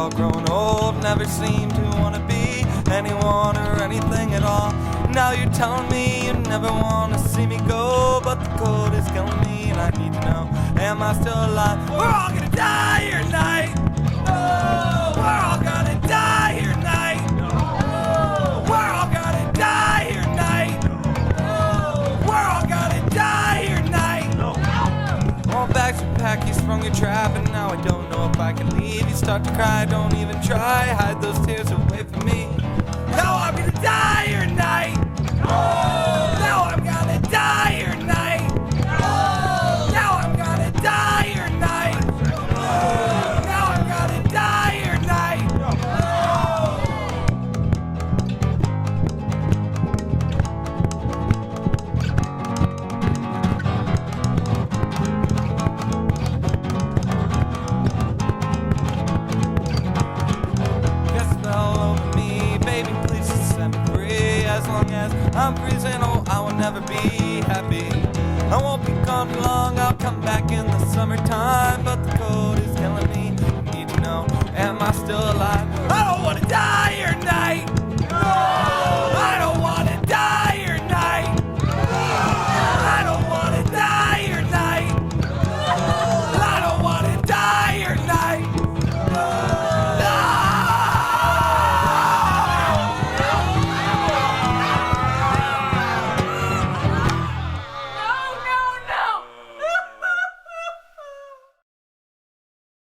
all grown old, never seem to wanna be anyone or anything at all. Now you're telling me you never wanna see me go, but the cold is killing me and I need to know, am I still alive? We're all gonna die here tonight. Oh, we're all gonna die here tonight. Oh, we're all gonna die here tonight. Oh, we're all gonna die here tonight. All bags are packed, you sprung your trap, and now I don't know if I can leave. You start to cry, don't even try, hide those tears away from me. Now I'm gonna die here tonight. Oh, now I'm gonna die here tonight. Oh, now I'm gonna die here tonight. Oh, now I'm gonna die here tonight. Guess spell over me, baby, please just set me free. As long as I'm freezing, oh, I will never be happy. I won't be gone for long, I'll come back in the summertime, but the cold is killing me. I need to know, am I still alive?